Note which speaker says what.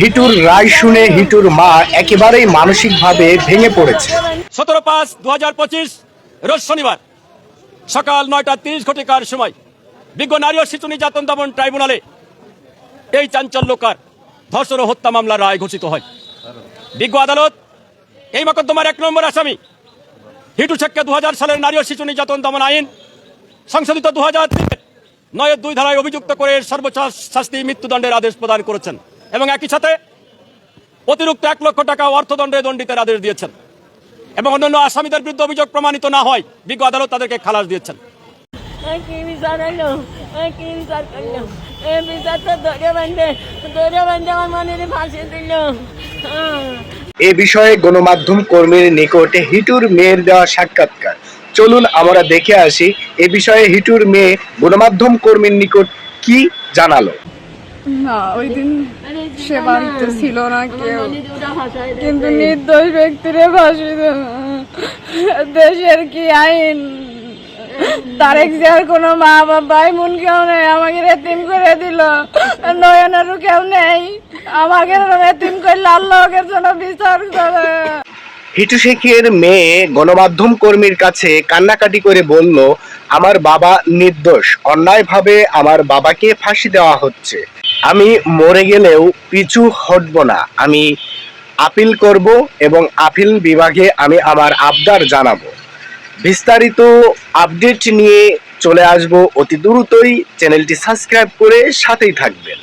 Speaker 1: হিটুর রায় শুনে হিটুর মা একেবারেই মানসিকভাবে ভেঙে পড়েছে।
Speaker 2: 17/5/2025 রোজ শনিবার সকাল 9:30 সময় বিজ্ঞ নারী ও শিশু নির্যাতন দমন ট্রাইব্যুনালে এই চাঞ্চল্যকর ধর্ষণ ও হত্যা মামলার রায় ঘোষিত হয়। বিজ্ঞ আদালত এই মোকদ্দমার 1 নম্বর আসামি হিটু শেখকে 2000 সালের নারী ও শিশু নির্যাতন দমন আইন সংশোধিত 2003-9-2 ধারায় অভিযুক্ত করে সর্বোচ্চ শাস্তি মৃত্যুদণ্ডের আদেশ প্রদান করেছেন এবং একই সাথে অতিরিক্ত 1 লক্ষ টাকা অর্থদণ্ডে দণ্ডিতের আদেশ দিয়েছেন এবং অন্যান্য আসামিদের বিরুদ্ধে অভিযোগ প্রমাণিত না হয় বিজ্ঞ আদালত তাদেরকে খালাস দিয়েছেন।
Speaker 1: এ বিষয়ে গণমাধ্যম কর্মীর নিকটে হিটুর মেয়ের দেওয়া সাক্ষাৎকার। চলুন আমরা দেখে আসি এ বিষয়ে হিটুর মেয়ে গণমাধ্যম কর্মীর নিকট কি জানালো।
Speaker 3: না, ওই দিন সে বাড়িতে ছিল না কেউ, কিন্তু নির্দোষ ব্যক্তিরে ফাঁসি দেশের কি আইন, তারেক জিয়ার কোনো মা বাবা এমন কেউ নেই, আমাকে এতিম করে দিল, নয়নেরও কেউ নেই, আমাকে এতিম করলে আল্লাহর জন্য বিচার করে।
Speaker 1: হিটু শেখের মেয়ে গণমাধ্যম কর্মীর কাছে কান্নাকাটি করে বলল, আমার বাবা নির্দোষ, অন্যায়ভাবে আমার বাবাকে ফাঁসি দেওয়া হচ্ছে, আমি মরে গেলেও পিছু হটব না, আমি আপিল করব এবং আপিল বিভাগে আমি আমার আবদার জানাবো। বিস্তারিত আপডেট নিয়ে চলে আসবো অতি দ্রুতই। চ্যানেলটি সাবস্ক্রাইব করে সাথেই থাকবেন।